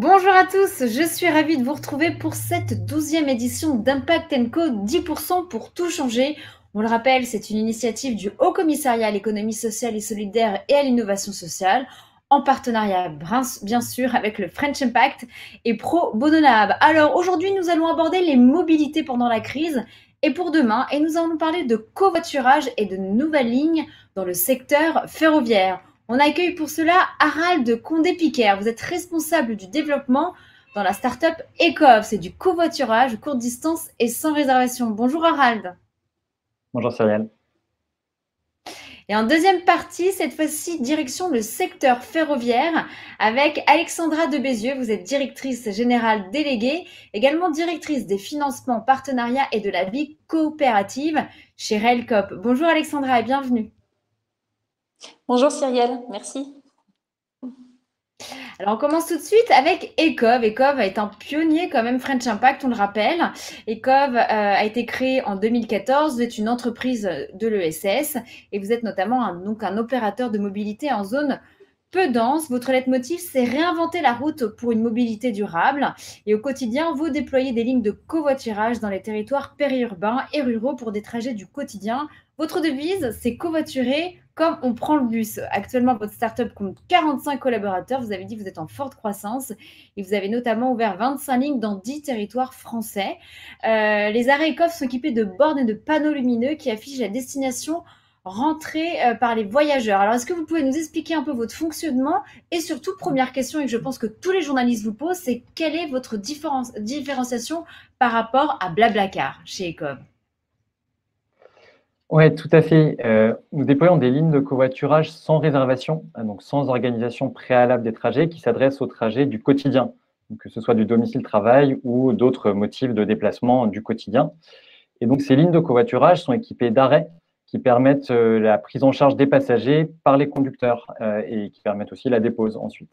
Bonjour à tous, je suis ravie de vous retrouver pour cette 12e édition d'Impact Co 10% pour tout changer. On le rappelle, c'est une initiative du Haut Commissariat à l'économie sociale et solidaire et à l'innovation sociale, en partenariat bien sûr avec le French Impact et Pro Bono Lab. Alors aujourd'hui, nous allons aborder les mobilités pendant la crise et pour demain, et nous allons parler de covoiturage et de nouvelles lignes dans le secteur ferroviaire. On accueille pour cela Harald Condé-Piquer. Vous êtes responsable du développement dans la start-up Ecov. C'est du covoiturage, courte distance et sans réservation. Bonjour Harald. Bonjour Cyrielle. Et en deuxième partie, cette fois-ci, direction le secteur ferroviaire avec Alexandra de Bézieux. Vous êtes directrice générale déléguée, également directrice des financements, partenariats et de la vie coopérative chez Railcoop. Bonjour Alexandra et bienvenue. Bonjour Cyrielle, merci. Alors, on commence tout de suite avec Ecov. Ecov est un pionnier quand même French Impact, on le rappelle. Ecov a été créé en 2014. Vous êtes une entreprise de l'ESS et vous êtes notamment un opérateur de mobilité en zone peu dense. Votre leitmotiv, c'est réinventer la route pour une mobilité durable. Et au quotidien, vous déployez des lignes de covoiturage dans les territoires périurbains et ruraux pour des trajets du quotidien. Votre devise, c'est covoiturer comme on prend le bus. Actuellement, votre startup compte 45 collaborateurs. Vous avez dit que vous êtes en forte croissance et vous avez notamment ouvert 25 lignes dans 10 territoires français. Les arrêts ECOF sont équipés de bornes et de panneaux lumineux qui affichent la destination rentrée par les voyageurs. Alors, est-ce que vous pouvez nous expliquer un peu votre fonctionnement? Et surtout, première question, et que je pense que tous les journalistes vous posent, c'est quelle est votre différenciation par rapport à Blablacar chez ECOF? Oui, tout à fait. Nous déployons des lignes de covoiturage sans réservation, donc sans organisation préalable des trajets, qui s'adressent aux trajets du quotidien, donc que ce soit du domicile-travail ou d'autres motifs de déplacement du quotidien. Et donc, ces lignes de covoiturage sont équipées d'arrêts qui permettent la prise en charge des passagers par les conducteurs et qui permettent aussi la dépose ensuite.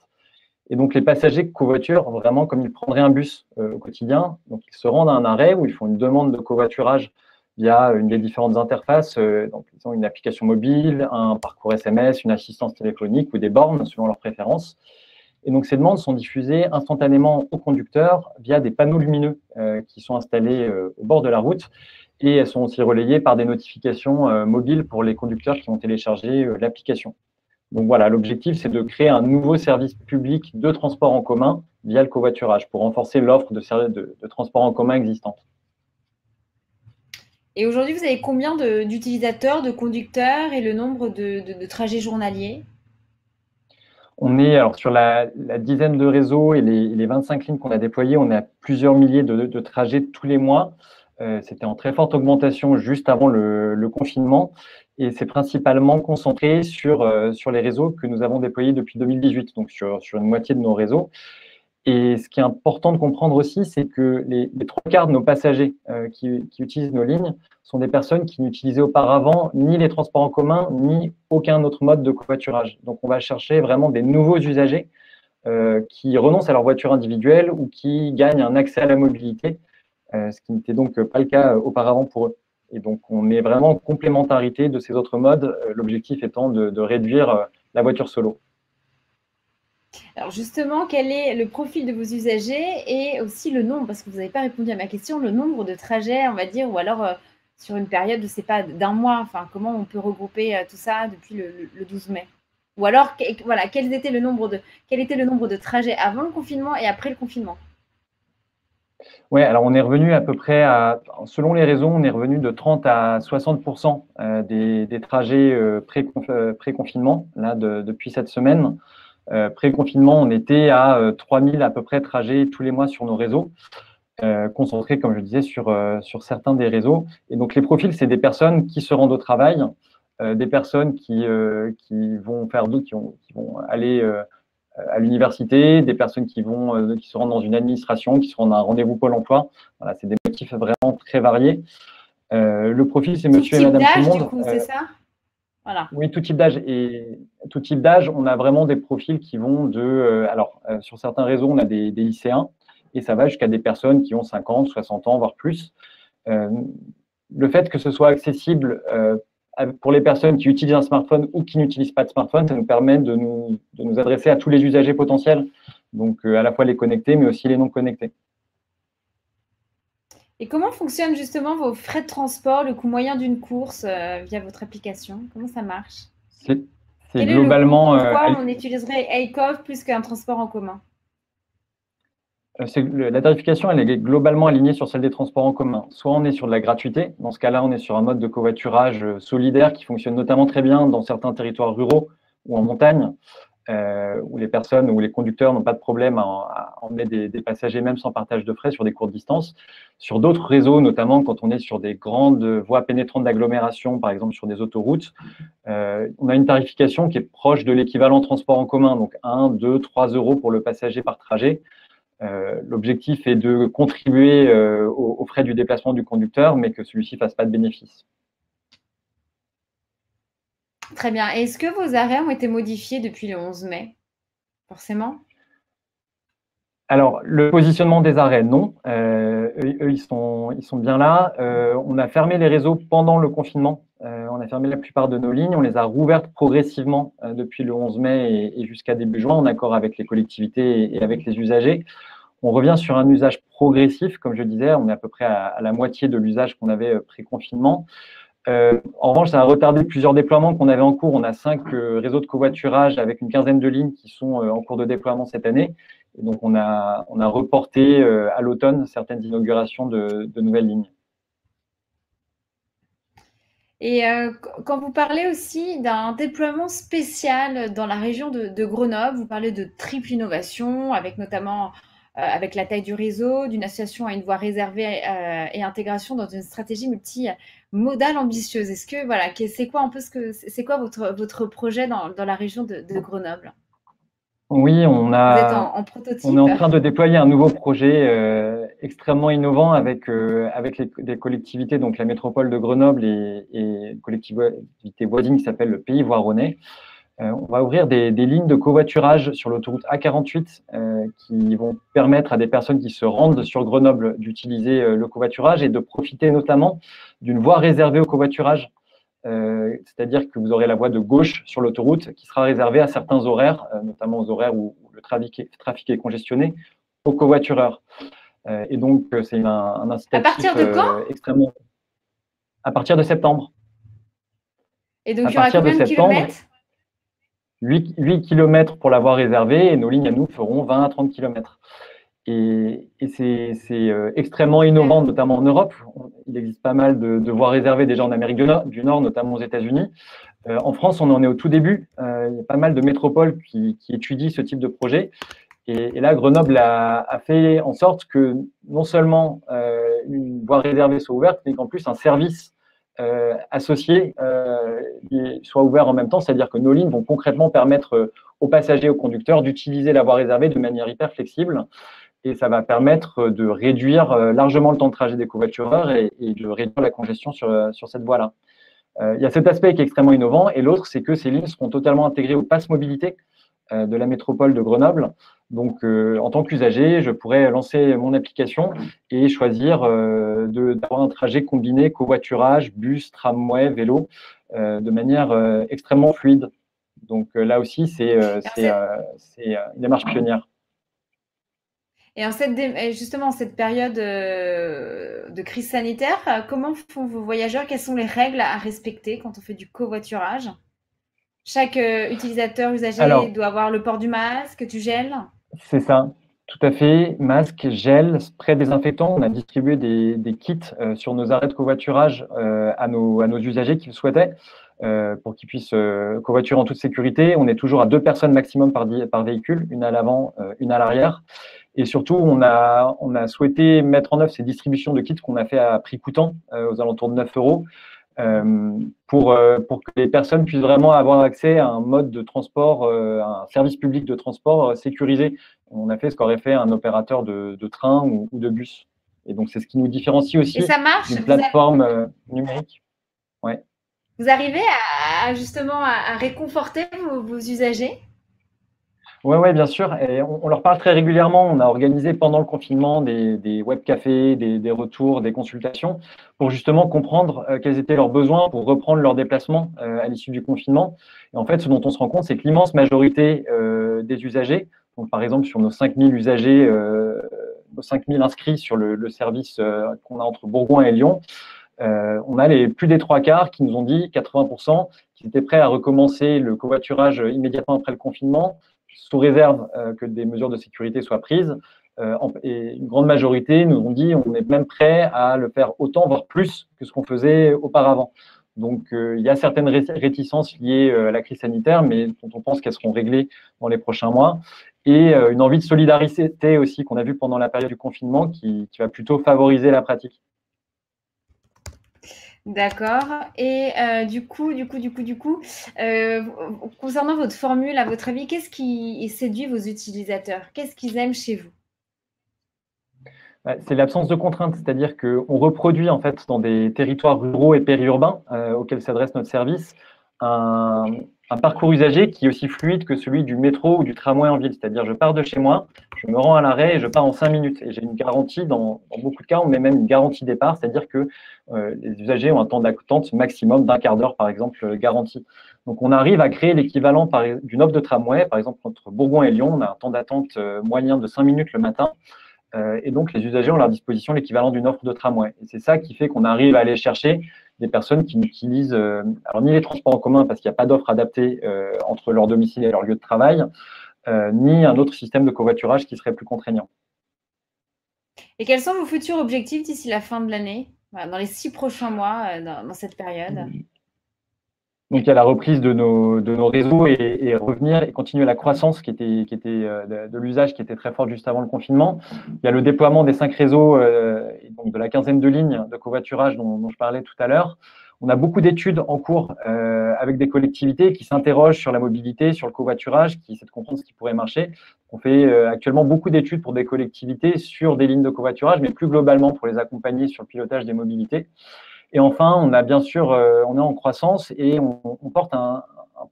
Et donc, les passagers covoiturent vraiment comme ils prendraient un bus au quotidien. Donc, ils se rendent à un arrêt où ils font une demande de covoiturage via une des différentes interfaces, donc ils ont une application mobile, un parcours SMS, une assistance téléphonique ou des bornes selon leurs préférences. Et donc ces demandes sont diffusées instantanément aux conducteurs via des panneaux lumineux qui sont installés au bord de la route et elles sont aussi relayées par des notifications mobiles pour les conducteurs qui ont téléchargé l'application. Donc voilà, l'objectif c'est de créer un nouveau service public de transport en commun via le covoiturage pour renforcer l'offre de transport en commun existante. Et aujourd'hui, vous avez combien d'utilisateurs, de conducteurs et le nombre de trajets journaliers? On est alors sur la dizaine de réseaux et les 25 lignes qu'on a déployées, on est à plusieurs milliers de trajets tous les mois. C'était en très forte augmentation juste avant le confinement et c'est principalement concentré sur les réseaux que nous avons déployés depuis 2018, donc sur une moitié de nos réseaux. Et ce qui est important de comprendre aussi, c'est que les 3/4 de nos passagers qui utilisent nos lignes sont des personnes qui n'utilisaient auparavant ni les transports en commun, ni aucun autre mode de covoiturage. Donc, on va chercher vraiment des nouveaux usagers qui renoncent à leur voiture individuelle ou qui gagnent un accès à la mobilité, ce qui n'était donc pas le cas auparavant pour eux. Et donc, on est vraiment en complémentarité de ces autres modes, l'objectif étant de réduire la voiture solo. Alors justement, quel est le profil de vos usagers et aussi le nombre, parce que vous n'avez pas répondu à ma question, le nombre de trajets, on va dire, ou alors sur une période, je ne sais pas, d'un mois, enfin, comment on peut regrouper tout ça depuis le 12 mai? Ou alors, voilà, quel était le nombre de trajets avant le confinement et après le confinement? Oui, alors on est revenu à peu près selon les réseaux, on est revenu de 30 à 60% des trajets pré-confinement, là, depuis cette semaine. Pré-confinement, on était à 3000 à peu près trajets tous les mois sur nos réseaux, concentrés, comme je disais, sur certains des réseaux. Et donc, les profils, c'est des personnes qui se rendent au travail, des personnes qui vont faire d'autres, qui vont aller à l'université, des personnes qui se rendent dans une administration, qui se rendent à un rendez-vous Pôle emploi. Voilà, c'est des motifs vraiment très variés. Le profil, c'est monsieur et madame tout le monde. Du coup, c'est ça? Voilà. Oui, tout type d'âge. Et tout type d'âge, on a vraiment des profils qui vont sur certains réseaux, on a des lycéens et ça va jusqu'à des personnes qui ont 50, 60 ans, voire plus. Le fait que ce soit accessible pour les personnes qui utilisent un smartphone ou qui n'utilisent pas de smartphone, ça nous permet de nous adresser à tous les usagers potentiels. donc à la fois les connectés, mais aussi les non connectés. Et comment fonctionnent justement vos frais de transport, le coût moyen d'une course via votre application? Comment ça marche? C'est Quel est le coût? globalement Pourquoi on utiliserait Aecov plus qu'un transport en commun? la tarification, elle est globalement alignée sur celle des transports en commun. Soit on est sur de la gratuité, dans ce cas-là, on est sur un mode de covoiturage solidaire qui fonctionne notamment très bien dans certains territoires ruraux ou en montagne, où les personnes ou les conducteurs n'ont pas de problème à emmener des passagers même sans partage de frais sur des courtes distances. Sur d'autres réseaux, notamment quand on est sur des grandes voies pénétrantes d'agglomération, par exemple sur des autoroutes, on a une tarification qui est proche de l'équivalent transport en commun, donc 1, 2, 3 euros pour le passager par trajet. L'objectif est de contribuer aux frais du déplacement du conducteur, mais que celui-ci ne fasse pas de bénéfice. Très bien. Et est-ce que vos arrêts ont été modifiés depuis le 11 mai? Forcément. Alors, le positionnement des arrêts, non. Eux, ils sont bien là. On a fermé les réseaux pendant le confinement. On a fermé la plupart de nos lignes. On les a rouvertes progressivement depuis le 11 mai et jusqu'à début juin, en accord avec les collectivités et avec les usagers. On revient sur un usage progressif, comme je disais. On est à peu près à la moitié de l'usage qu'on avait pré-confinement. En revanche, ça a retardé plusieurs déploiements qu'on avait en cours. On a 5 réseaux de covoiturage avec une quinzaine de lignes qui sont en cours de déploiement cette année. Et donc, on a reporté à l'automne certaines inaugurations de nouvelles lignes. Et quand vous parlez aussi d'un déploiement spécial dans la région de Grenoble, vous parlez de triple innovation, avec notamment avec la taille du réseau, d'une association à une voie réservée et intégration dans une stratégie multimodale ambitieuse. Est-ce que voilà, c'est quoi un peu c'est quoi votre projet dans la région de Grenoble? Oui, Vous êtes en prototype. on est en train de déployer un nouveau projet extrêmement innovant avec des collectivités, donc la métropole de Grenoble et une collectivité voisine qui s'appelle le Pays Voironnais. On va ouvrir des lignes de covoiturage sur l'autoroute A48 qui vont permettre à des personnes qui se rendent sur Grenoble d'utiliser le covoiturage et de profiter notamment d'une voie réservée au covoiturage. C'est-à-dire que vous aurez la voie de gauche sur l'autoroute qui sera réservée à certains horaires, notamment aux horaires où le trafic est congestionné, aux covoitureurs. Et donc, c'est un incitatif à partir de quand extrêmement… À partir de septembre. Et donc, il y aura combien de kilomètres? 8 km pour la voie réservée et nos lignes à nous feront 20 à 30 km. Et c'est extrêmement innovant, notamment en Europe. Il existe pas mal de voies réservées déjà en Amérique du Nord, notamment aux États-Unis. En France, on en est au tout début. Il y a pas mal de métropoles qui étudient ce type de projet. Et là, Grenoble a fait en sorte que non seulement une voie réservée soit ouverte, mais qu'en plus un service associé soit ouvert en même temps, c'est-à-dire que nos lignes vont concrètement permettre aux passagers et aux conducteurs d'utiliser la voie réservée de manière hyper flexible. Et ça va permettre de réduire largement le temps de trajet des covoitureurs et de réduire la congestion sur cette voie-là. Il y a cet aspect qui est extrêmement innovant. Et l'autre, c'est que ces lignes seront totalement intégrées au pass mobilité de la métropole de Grenoble. Donc, en tant qu'usager, je pourrais lancer mon application et choisir d'avoir un trajet combiné covoiturage, bus, tramway, vélo, de manière extrêmement fluide. Donc, là aussi, c'est une démarche pionnière. Et justement, en cette période de crise sanitaire, comment font vos voyageurs? Quelles sont les règles à respecter quand on fait du covoiturage? Chaque utilisateur, usager doit avoir le port du masque, du gel? C'est ça, tout à fait. Masque, gel, spray désinfectant. On a distribué des kits sur nos arrêts de covoiturage à nos usagers qui le souhaitaient pour qu'ils puissent covoiturer en toute sécurité. On est toujours à 2 personnes maximum par véhicule, une à l'avant, une à l'arrière. Et surtout, on a souhaité mettre en œuvre ces distributions de kits qu'on a fait à prix coûtant, aux alentours de 9 €, pour que les personnes puissent vraiment avoir accès à un mode de transport, un service public de transport sécurisé. On a fait ce qu'aurait fait un opérateur de train ou de bus. Et donc, c'est ce qui nous différencie aussi d'une plateforme numérique. Ouais. Vous arrivez justement à réconforter vos usagers? Oui, bien sûr. Et on leur parle très régulièrement. On a organisé pendant le confinement des webcafés, des retours, des consultations pour justement comprendre quels étaient leurs besoins pour reprendre leurs déplacements à l'issue du confinement. Et en fait, ce dont on se rend compte, c'est que l'immense majorité des usagers Donc, par exemple, sur nos 5000 usagers, nos 5000 inscrits sur le service qu'on a entre Bourgoin et Lyon, on a plus des 3/4 qui nous ont dit, 80%, qu'ils étaient prêts à recommencer le covoiturage immédiatement après le confinement, sous réserve que des mesures de sécurité soient prises. Et une grande majorité nous ont dit on est même prêt à le faire autant, voire plus que ce qu'on faisait auparavant. Donc, il y a certaines réticences liées à la crise sanitaire, mais dont on pense qu'elles seront réglées dans les prochains mois. Et une envie de solidarité aussi qu'on a vu pendant la période du confinement qui va plutôt favoriser la pratique. D'accord. Et concernant votre formule, à votre avis, qu'est-ce qui séduit vos utilisateurs? Qu'est-ce qu'ils aiment chez vous? C'est l'absence de contraintes, c'est-à-dire qu'on reproduit en fait dans des territoires ruraux et périurbains auxquels s'adresse notre service un parcours usager qui est aussi fluide que celui du métro ou du tramway en ville. C'est-à-dire je pars de chez moi, je me rends à l'arrêt et je pars en 5 minutes. Et j'ai une garantie, dans beaucoup de cas, on met même une garantie départ, c'est-à-dire que les usagers ont un temps d'attente maximum d'1 quart d'heure, par exemple, garanti. Donc on arrive à créer l'équivalent d'une offre de tramway. Par exemple, entre Bourgoin et Lyon, on a un temps d'attente moyen de 5 minutes le matin. Et donc, les usagers ont à leur disposition l'équivalent d'une offre de tramway. Et c'est ça qui fait qu'on arrive à aller chercher des personnes qui n'utilisent alors ni les transports en commun parce qu'il n'y a pas d'offre adaptée entre leur domicile et leur lieu de travail, ni un autre système de covoiturage qui serait plus contraignant. Et quels sont vos futurs objectifs d'ici la fin de l'année, dans les 6 prochains mois, dans cette période? Donc, il y a la reprise de nos réseaux et revenir et continuer la croissance qui était de l'usage qui était très forte juste avant le confinement. Il y a le déploiement des 5 réseaux, et donc de la quinzaine de lignes de covoiturage dont je parlais tout à l'heure. On a beaucoup d'études en cours avec des collectivités qui s'interrogent sur la mobilité, sur le covoiturage, qui essaient de comprendre ce qui pourrait marcher. On fait actuellement beaucoup d'études pour des collectivités sur des lignes de covoiturage, mais plus globalement pour les accompagner sur le pilotage des mobilités. Et enfin, on a bien sûr, on est en croissance et on porte un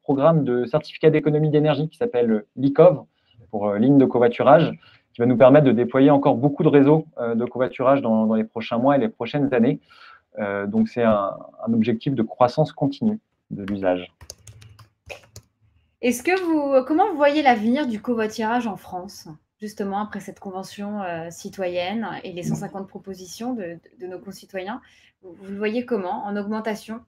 programme de certificat d'économie d'énergie qui s'appelle l'ICOV, pour ligne de covoiturage, qui va nous permettre de déployer encore beaucoup de réseaux de covoiturage dans les prochains mois et les prochaines années. Donc, c'est un objectif de croissance continue de l'usage. Comment vous voyez l'avenir du covoiturage en France, justement, après cette convention citoyenne et les 150 propositions de nos concitoyens? Vous le voyez comment? En augmentation?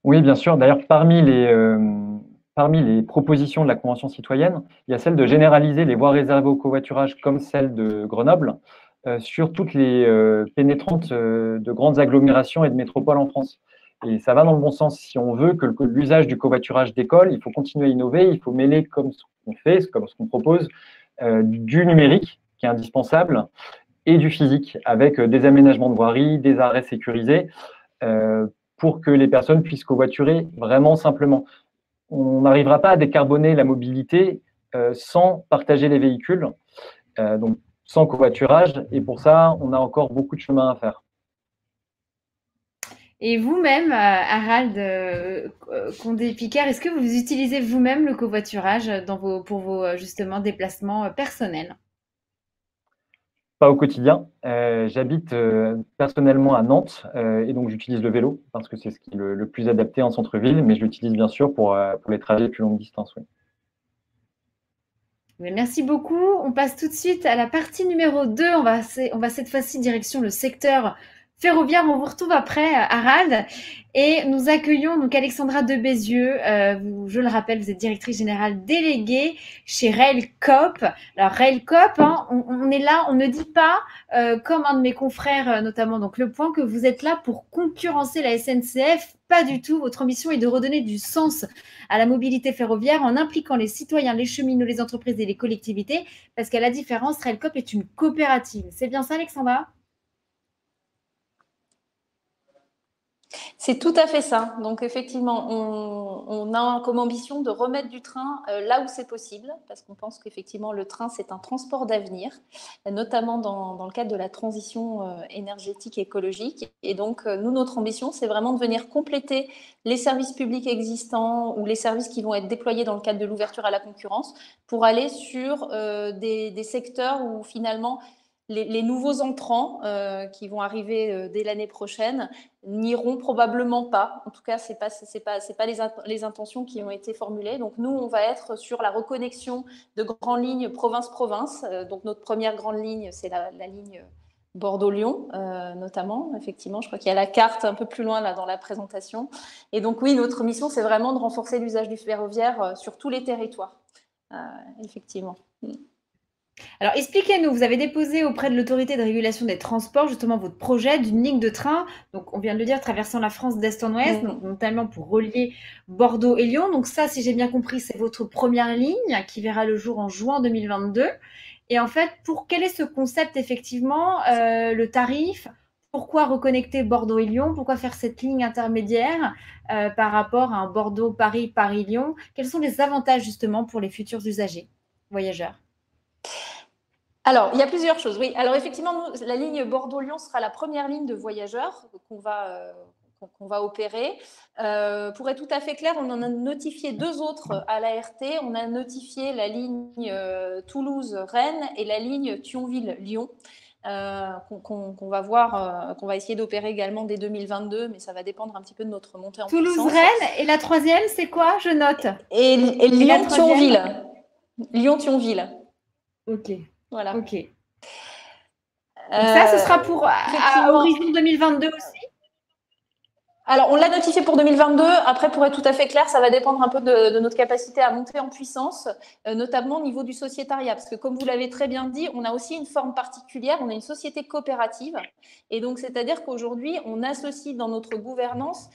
Oui, bien sûr. D'ailleurs, parmi les propositions de la Convention citoyenne, il y a celle de généraliser les voies réservées au covoiturage comme celle de Grenoble sur toutes les pénétrantes de grandes agglomérations et de métropoles en France. Et ça va dans le bon sens. Si on veut que l'usage du covoiturage décolle, il faut continuer à innover, il faut mêler, comme ce qu'on fait, comme ce qu'on propose, du numérique, qui est indispensable, et du physique, avec des aménagements de voirie, des arrêts sécurisés, pour que les personnes puissent covoiturer vraiment simplement. On n'arrivera pas à décarboner la mobilité sans partager les véhicules, donc sans covoiturage, et pour ça, on a encore beaucoup de chemin à faire. Et vous-même, Harald Condé-Picard, est-ce que vous utilisez vous-même le covoiturage pour vos justement déplacements personnels? Pas au quotidien. J'habite personnellement à Nantes et donc j'utilise le vélo parce que c'est ce qui est le plus adapté en centre-ville, mais je l'utilise bien sûr pour les trajets plus longue distance. Oui. Merci beaucoup. On passe tout de suite à la partie numéro 2. On va cette fois-ci direction le secteur ferroviaire. On vous retrouve après, Harald. Et nous accueillons donc Alexandra de Bézieux. Je le rappelle, vous êtes directrice générale déléguée chez Railcoop. Alors Railcoop, hein, on est là, on ne dit pas, comme un de mes confrères, notamment donc Le Point, que vous êtes là pour concurrencer la SNCF. Pas du tout. Votre ambition est de redonner du sens à la mobilité ferroviaire en impliquant les citoyens, les cheminots, les entreprises et les collectivités, parce qu'à la différence, Railcoop est une coopérative. C'est bien ça, Alexandra ? C'est tout à fait ça. Donc effectivement, on a comme ambition de remettre du train là où c'est possible, parce qu'on pense qu'effectivement le train c'est un transport d'avenir, notamment dans le cadre de la transition énergétique et écologique. Et donc nous, notre ambition, c'est vraiment de venir compléter les services publics existants ou les services qui vont être déployés dans le cadre de l'ouverture à la concurrence pour aller sur des secteurs où finalement les nouveaux entrants qui vont arriver dès l'année prochaine n'iront probablement pas. En tout cas, c'est pas les intentions qui ont été formulées. Donc nous, on va être sur la reconnexion de grandes lignes province-province. Donc notre première grande ligne, c'est la ligne Bordeaux-Lyon, notamment. Effectivement, je crois qu'il y a la carte un peu plus loin là dans la présentation. Et donc oui, notre mission, c'est vraiment de renforcer l'usage du ferroviaire sur tous les territoires. Effectivement. Alors, expliquez-nous, vous avez déposé auprès de l'autorité de régulation des transports justement votre projet d'une ligne de train, donc on vient de le dire, traversant la France d'est en ouest, donc, notamment pour relier Bordeaux et Lyon. Donc ça, si j'ai bien compris, c'est votre première ligne qui verra le jour en juin 2022. Et en fait, quel est ce concept effectivement, le tarif? Pourquoi reconnecter Bordeaux et Lyon? Pourquoi faire cette ligne intermédiaire par rapport à un Bordeaux-Paris, Paris-Lyon? Quels sont les avantages justement pour les futurs usagers, voyageurs? Alors, il y a plusieurs choses. Oui, alors effectivement, nous, la ligne Bordeaux-Lyon sera la première ligne de voyageurs qu'on va opérer. Pour être tout à fait clair, on en a notifié 2 autres à l'ART. On a notifié la ligne Toulouse-Rennes et la ligne Thionville-Lyon. Qu'on va voir, qu'on va essayer d'opérer également dès 2022, mais ça va dépendre un petit peu de notre montée en puissance. Toulouse-Rennes, et la troisième, c'est quoi? Je note. Et Lyon-Thionville. Lyon-Thionville. Ok. Voilà. Ok. Donc ça, ce sera pour à horizon 2022 aussi? Alors, on l'a notifié pour 2022. Après, pour être tout à fait clair, ça va dépendre un peu de notre capacité à monter en puissance, notamment au niveau du sociétariat. Parce que, comme vous l'avez très bien dit, on a aussi une forme particulière. On est une société coopérative. Et donc, c'est-à-dire qu'aujourd'hui, on associe dans notre gouvernance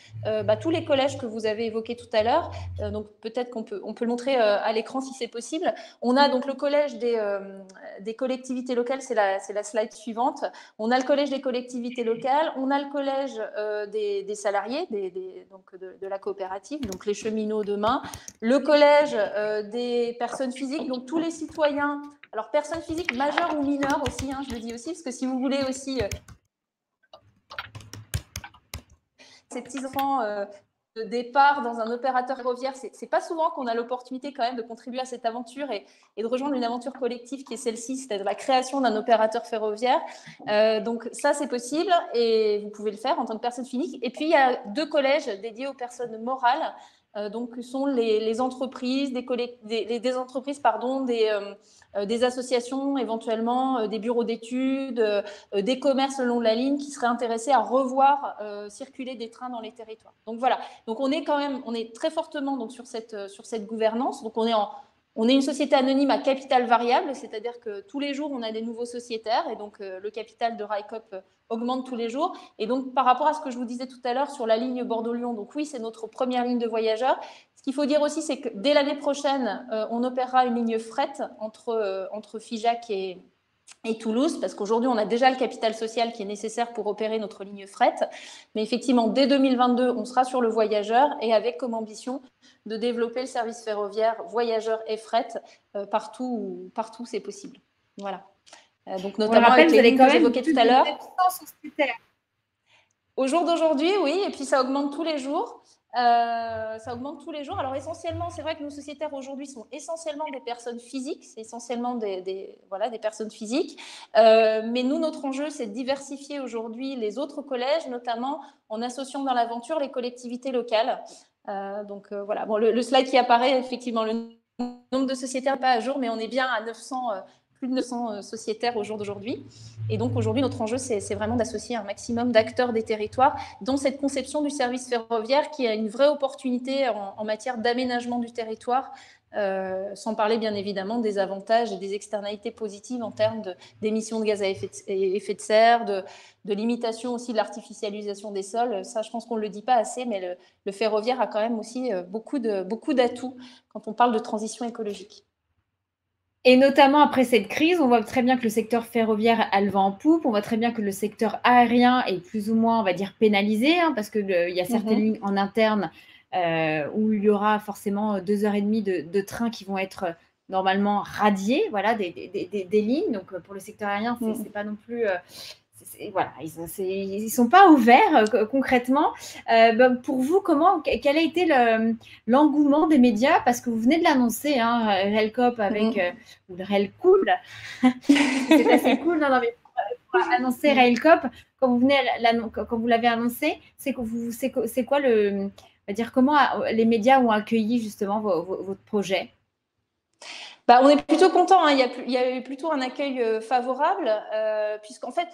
tous les collèges que vous avez évoqués tout à l'heure. Donc, peut-être qu'on peut le montrer à l'écran si c'est possible. On a donc le collège des collectivités locales. C'est la slide suivante. On a le collège des collectivités locales. On a le collège des salariés. Donc de la coopérative, donc les cheminots demain, le collège des personnes physiques, donc tous les citoyens, alors personnes physiques majeures ou mineures aussi, je le dis aussi, parce que si vous voulez aussi ces petits enfants de départ dans un opérateur ferroviaire, c'est pas souvent qu'on a l'opportunité quand même de contribuer à cette aventure et de rejoindre une aventure collective qui est celle-ci, c'est-à-dire la création d'un opérateur ferroviaire. Donc ça, c'est possible et vous pouvez le faire en tant que personne physique. Et puis, il y a 2 collèges dédiés aux personnes morales, donc qui sont les entreprises, des entreprises, des associations, éventuellement des bureaux d'études, des commerces le long de la ligne qui seraient intéressés à revoir circuler des trains dans les territoires. Donc voilà, donc on est très fortement donc, sur cette gouvernance. Donc on est une société anonyme à capital variable, c'est-à-dire que tous les jours, on a des nouveaux sociétaires et donc le capital de Railcoop augmente tous les jours. Et donc, par rapport à ce que je vous disais tout à l'heure sur la ligne Bordeaux-Lyon, donc oui, c'est notre première ligne de voyageurs. Ce qu'il faut dire aussi, c'est que dès l'année prochaine, on opérera une ligne fret entre Figeac et Toulouse, parce qu'aujourd'hui, on a déjà le capital social qui est nécessaire pour opérer notre ligne fret. Mais effectivement, dès 2022, on sera sur le voyageur et avec comme ambition de développer le service ferroviaire voyageur et fret partout où c'est possible. Voilà. Donc, notamment avec les lignes que j'évoquais tout à l'heure. Au jour d'aujourd'hui, oui, et puis ça augmente tous les jours. Alors essentiellement, c'est vrai que nos sociétaires aujourd'hui sont essentiellement des personnes physiques, c'est essentiellement des personnes physiques. Mais nous, notre enjeu, c'est de diversifier aujourd'hui les autres collèges, notamment en associant dans l'aventure les collectivités locales. Voilà. Bon, le slide qui apparaît, effectivement, le nombre de sociétaires n'est pas à jour, mais on est bien à plus de 900 sociétaires au jour d'aujourd'hui. Et donc, aujourd'hui, notre enjeu, c'est vraiment d'associer un maximum d'acteurs des territoires dans cette conception du service ferroviaire qui a une vraie opportunité en matière d'aménagement du territoire, sans parler, bien évidemment, des avantages et des externalités positives en termes d'émissions de gaz à effet de serre, de limitation aussi de l'artificialisation des sols. Ça, je pense qu'on ne le dit pas assez, mais le ferroviaire a quand même aussi beaucoup d'atouts quand on parle de transition écologique. Et notamment après cette crise, on voit très bien que le secteur ferroviaire a le vent en poupe. On voit très bien que le secteur aérien est plus ou moins, on va dire, pénalisé, parce qu'il y a certaines lignes en interne où il y aura forcément 2h30 de trains qui vont être normalement radiés, voilà, des lignes. Donc pour le secteur aérien, c'est pas non plus voilà, ils sont pas ouverts concrètement. Pour vous, quel a été l'engouement des médias? Parce que vous venez de l'annoncer, hein, RailCop avec ou le Railcool. C'est assez cool. Non, mais pour annoncer RailCop, quand vous l'avez annoncé, c'est quoi comment les médias ont accueilli justement votre projet? On est plutôt content, hein. Il y a eu plutôt un accueil favorable, puisqu'en fait,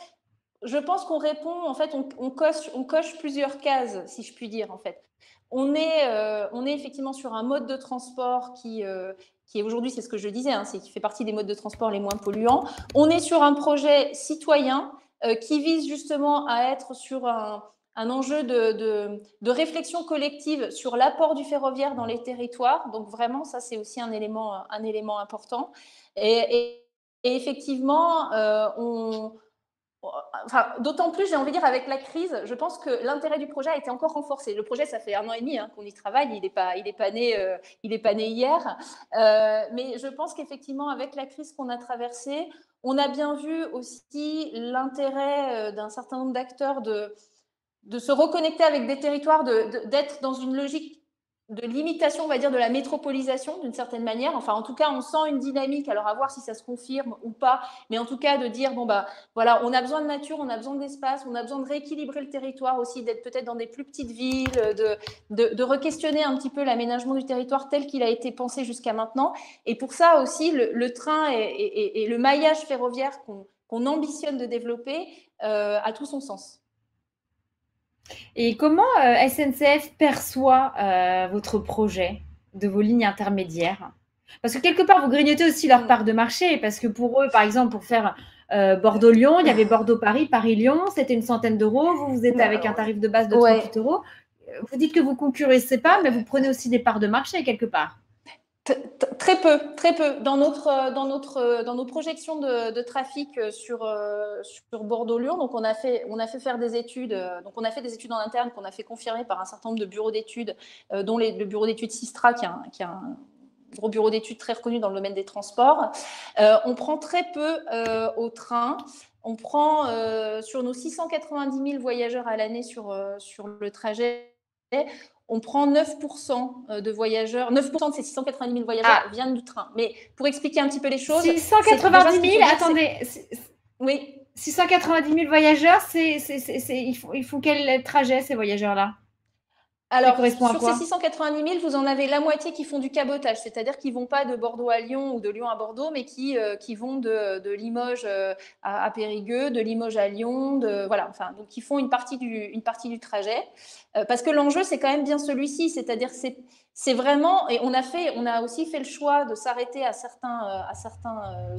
je pense qu'on répond, en fait, on coche plusieurs cases, si je puis dire, en fait. On est effectivement sur un mode de transport qui est aujourd'hui, c'est ce que je disais, hein, qui fait partie des modes de transport les moins polluants. On est sur un projet citoyen qui vise justement à être sur un enjeu de réflexion collective sur l'apport du ferroviaire dans les territoires. Donc vraiment, ça, c'est aussi un élément important. Et effectivement, d'autant plus, j'ai envie de dire, avec la crise, je pense que l'intérêt du projet a été encore renforcé. Le projet, ça fait 1 an et demi qu'on y travaille, il n'est pas né hier. Mais je pense qu'effectivement, avec la crise qu'on a traversée, on a bien vu aussi l'intérêt d'un certain nombre d'acteurs de se reconnecter avec des territoires, d'être dans une logique de limitation, on va dire, de la métropolisation d'une certaine manière. Enfin, en tout cas, on sent une dynamique, alors à voir si ça se confirme ou pas, mais en tout cas de dire, voilà, on a besoin de nature, on a besoin d'espace, on a besoin de rééquilibrer le territoire aussi, d'être peut-être dans des plus petites villes, de re-questionner un petit peu l'aménagement du territoire tel qu'il a été pensé jusqu'à maintenant. Et pour ça aussi, le train et le maillage ferroviaire qu'on ambitionne de développer a tout son sens. Et comment SNCF perçoit votre projet de vos lignes intermédiaires? Parce que quelque part, vous grignotez aussi leur part de marché, parce que pour eux, par exemple, pour faire Bordeaux-Lyon, il y avait Bordeaux-Paris, Paris-Lyon, c'était une centaine d'euros. Vous êtes avec un tarif de base de 38 euros. Vous dites que vous ne concurrencez pas, mais vous prenez aussi des parts de marché quelque part. Très peu, très peu. Dans nos projections de trafic sur Bordeaux-Lyon, donc on a fait faire des études. Donc on a fait des études en interne qu'on a fait confirmer par un certain nombre de bureaux d'études, dont le bureau d'études Sistra, qui est un gros bureau d'études très reconnu dans le domaine des transports. On prend très peu au train. On prend sur nos 690 000 voyageurs à l'année sur le trajet. On prend 9% de voyageurs, 9% de ces 690 000 voyageurs viennent du train. Mais pour expliquer un petit peu les choses… 690 000, attendez. Oui. 690 000 voyageurs, ils font quel trajet, ces voyageurs-là? Alors, sur ces 690 000, vous en avez la moitié qui font du cabotage, c'est-à-dire qu'ils ne vont pas de Bordeaux à Lyon ou de Lyon à Bordeaux, mais qui vont de Limoges à Périgueux, de Limoges à Lyon, voilà, enfin, donc qui font une partie du trajet. Parce que l'enjeu, c'est quand même bien celui-ci, c'est-à-dire c'est vraiment, et on a aussi fait le choix de s'arrêter à certains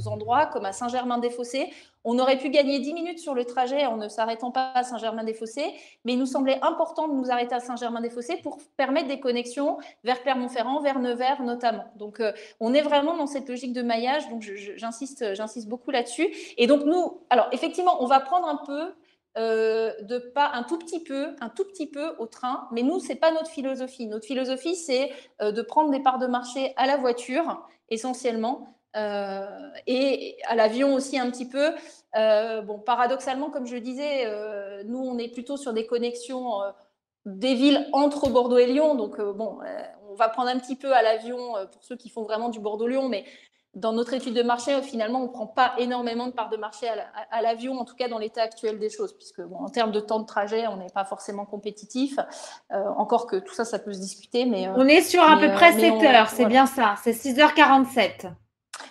endroits, comme à Saint-Germain-des-Fossés. On aurait pu gagner 10 minutes sur le trajet en ne s'arrêtant pas à Saint-Germain-des-Fossés, mais il nous semblait important de nous arrêter à Saint-Germain-des-Fossés pour permettre des connexions vers Clermont-Ferrand, vers Nevers notamment. Donc, on est vraiment dans cette logique de maillage, donc j'insiste beaucoup là-dessus. Et donc, nous, alors effectivement, on va prendre un peu un tout petit peu au train, mais nous, c'est pas notre philosophie. Notre philosophie, c'est de prendre des parts de marché à la voiture, essentiellement, et à l'avion aussi un petit peu. Paradoxalement, comme je disais, nous, on est plutôt sur des connexions des villes entre Bordeaux et Lyon, donc on va prendre un petit peu à l'avion pour ceux qui font vraiment du Bordeaux-Lyon, mais dans notre étude de marché, finalement, on ne prend pas énormément de parts de marché à l'avion, en tout cas dans l'état actuel des choses, puisque en termes de temps de trajet, on n'est pas forcément compétitif. Encore que tout ça, ça peut se discuter. Mais, on est sur à peu près 7 heures, c'est bien ça, c'est 6h47.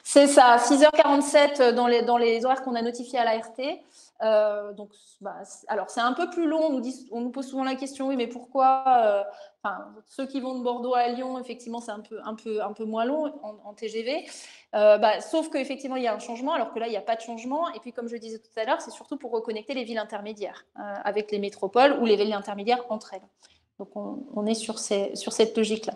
C'est ça, 6h47 dans les horaires qu'on a notifiés à l'ART. Donc, alors c'est un peu plus long. On nous pose souvent la question, oui, mais pourquoi ceux qui vont de Bordeaux à Lyon, effectivement, c'est un peu moins long en TGV. Sauf qu'effectivement, il y a un changement, alors que là, il n'y a pas de changement. Et puis, comme je disais tout à l'heure, c'est surtout pour reconnecter les villes intermédiaires avec les métropoles ou les villes intermédiaires entre elles. Donc, on est sur cette logique-là.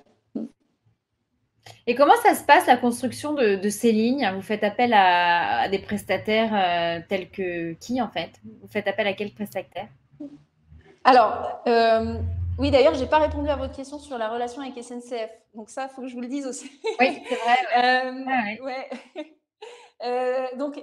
Et comment ça se passe, la construction de ces lignes? Vous faites appel à des prestataires tels que qui, en fait? Vous faites appel à quels prestataires? Alors, oui, d'ailleurs, je n'ai pas répondu à votre question sur la relation avec SNCF. Donc ça, il faut que je vous le dise aussi. Oui, c'est vrai. Ouais. Donc,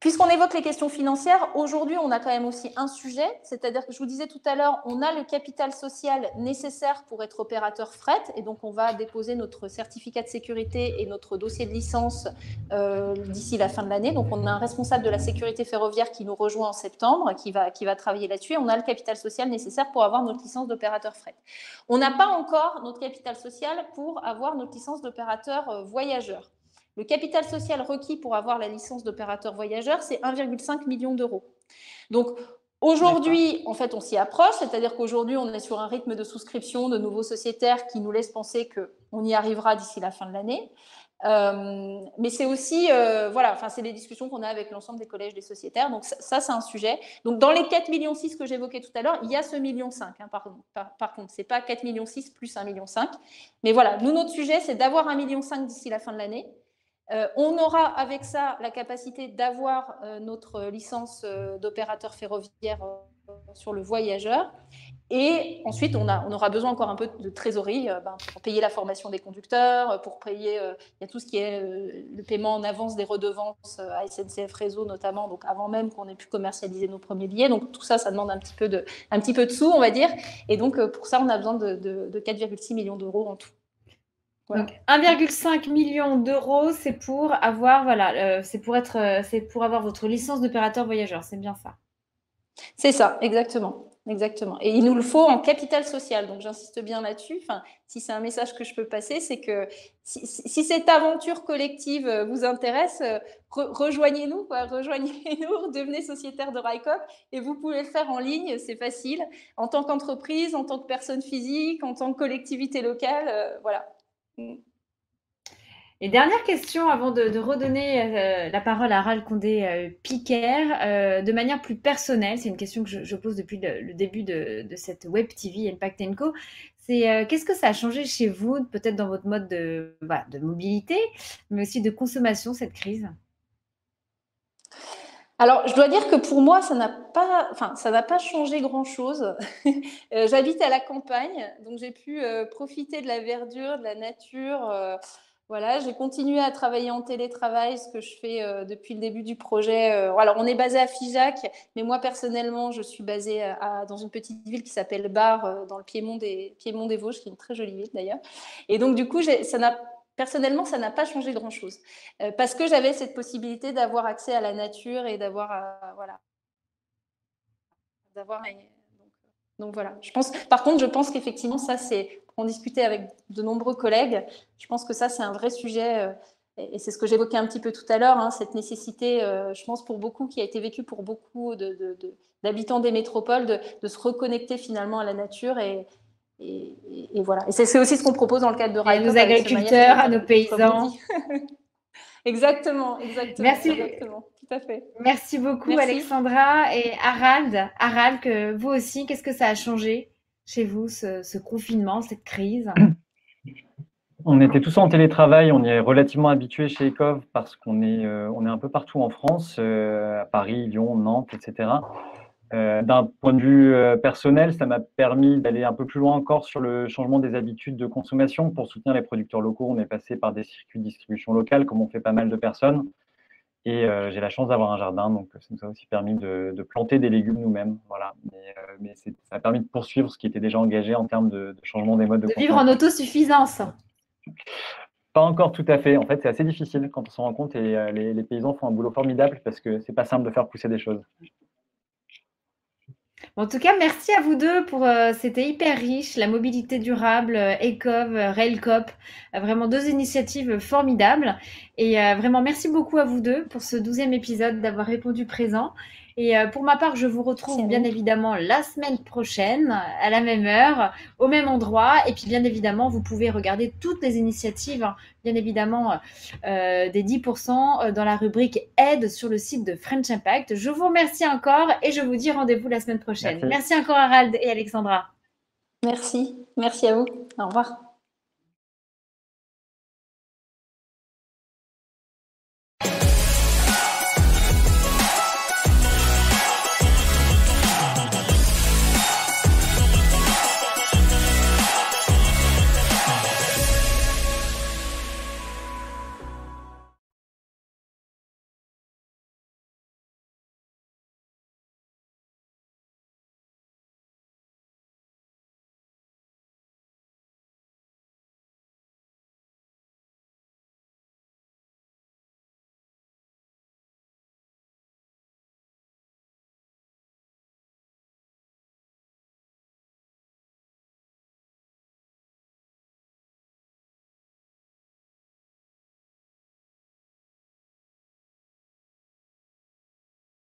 Puisqu'on évoque les questions financières, aujourd'hui, on a quand même aussi un sujet, c'est-à-dire que je vous disais tout à l'heure, on a le capital social nécessaire pour être opérateur fret, et donc on va déposer notre certificat de sécurité et notre dossier de licence d'ici la fin de l'année. Donc on a un responsable de la sécurité ferroviaire qui nous rejoint en septembre, qui va travailler là-dessus, et on a le capital social nécessaire pour avoir notre licence d'opérateur fret. On n'a pas encore notre capital social pour avoir notre licence d'opérateur voyageur. Le capital social requis pour avoir la licence d'opérateur voyageur, c'est 1,5 million d'euros. Donc, aujourd'hui, en fait, on s'y approche, c'est-à-dire qu'aujourd'hui, on est sur un rythme de souscription de nouveaux sociétaires qui nous laisse penser qu'on y arrivera d'ici la fin de l'année. Mais c'est aussi, voilà, enfin, c'est les discussions qu'on a avec l'ensemble des collèges des sociétaires. Donc, ça, c'est un sujet. Donc, dans les 4,6 millions que j'évoquais tout à l'heure, il y a ce 1,5 million. Hein, par contre, ce n'est pas 4,6 millions plus 1,5 million. Mais voilà, nous, notre sujet, c'est d'avoir 1,5 million d'ici la fin de l'année. On aura avec ça la capacité d'avoir notre licence d'opérateur ferroviaire sur le voyageur. Et ensuite, on aura besoin encore un peu de trésorerie pour payer la formation des conducteurs, pour payer il y a tout ce qui est le paiement en avance des redevances à SNCF Réseau notamment, donc avant même qu'on ait pu commercialiser nos premiers billets. Donc tout ça, ça demande un petit peu de sous, on va dire. Et donc pour ça, on a besoin de 4,6 millions d'euros en tout. Voilà. Donc 1,5 million d'euros, c'est pour avoir, voilà, c'est pour avoir votre licence d'opérateur voyageur, c'est bien ça? C'est ça, exactement. Exactement. Et il nous le faut en capital social. Donc, j'insiste bien là-dessus. Enfin, si c'est un message que je peux passer, c'est que si cette aventure collective vous intéresse, rejoignez-nous, rejoignez-nous, devenez sociétaire de RICOP et vous pouvez le faire en ligne, c'est facile, en tant qu'entreprise, en tant que personne physique, en tant que collectivité locale, voilà. Et dernière question avant de redonner la parole à Harald Condé-Piquer, de manière plus personnelle, c'est une question que je pose depuis le début de cette Web TV Impact & Co. C'est qu'est-ce que ça a changé chez vous, peut-être dans votre mode de mobilité, mais aussi de consommation, cette crise? Alors, je dois dire que pour moi, ça n'a pas changé grand-chose. J'habite à la campagne, donc j'ai pu profiter de la verdure, de la nature. Voilà, j'ai continué à travailler en télétravail, ce que je fais depuis le début du projet. Alors, on est basé à Figeac, mais moi, personnellement, je suis basée dans une petite ville qui s'appelle Bar, dans le Piémont des Vosges, qui est une très jolie ville d'ailleurs. Et donc, du coup, personnellement, ça n'a pas changé grand-chose parce que j'avais cette possibilité d'avoir accès à la nature et donc voilà. Par contre, je pense qu'effectivement, ça, c'est pour en discuter avec de nombreux collègues. Je pense que ça, c'est un vrai sujet et c'est ce que j'évoquais un petit peu tout à l'heure, hein, cette nécessité, je pense pour beaucoup, qui a été vécue pour beaucoup d'habitants des métropoles, de se reconnecter finalement à la nature et voilà. Et c'est aussi ce qu'on propose dans le cadre de RICOP. À nos agriculteurs, à nos paysans. Exactement. Merci. Exactement, tout à fait. Merci beaucoup, Alexandra et Harald. Harald, que vous aussi, qu'est-ce que ça a changé chez vous, ce confinement, cette crise? On était tous en télétravail, on y est relativement habitué chez ECOV parce qu'on est un peu partout en France, à Paris, Lyon, Nantes, etc. D'un point de vue personnel, ça m'a permis d'aller un peu plus loin encore sur le changement des habitudes de consommation. Pour soutenir les producteurs locaux, on est passé par des circuits de distribution locale, comme on fait pas mal de personnes. Et j'ai la chance d'avoir un jardin, donc ça nous a aussi permis de planter des légumes nous-mêmes. Voilà. Mais ça a permis de poursuivre ce qui était déjà engagé en termes de changement des modes de consommation. Vivre en autosuffisance. Pas encore tout à fait. En fait, c'est assez difficile quand on s'en rend compte et les paysans font un boulot formidable parce que c'est pas simple de faire pousser des choses. En tout cas, merci à vous deux c'était hyper riche, la mobilité durable, ECOV, RailCop, vraiment deux initiatives formidables. Et vraiment, merci beaucoup à vous deux pour ce 12e épisode, d'avoir répondu présent. Et pour ma part, je vous retrouve bien évidemment la semaine prochaine, à la même heure, au même endroit. Et puis bien évidemment, vous pouvez regarder toutes les initiatives, bien évidemment, des 10% dans la rubrique aide sur le site de French Impact. Je vous remercie encore et je vous dis rendez-vous la semaine prochaine. Merci encore Harald et Alexandra. Merci à vous. Au revoir.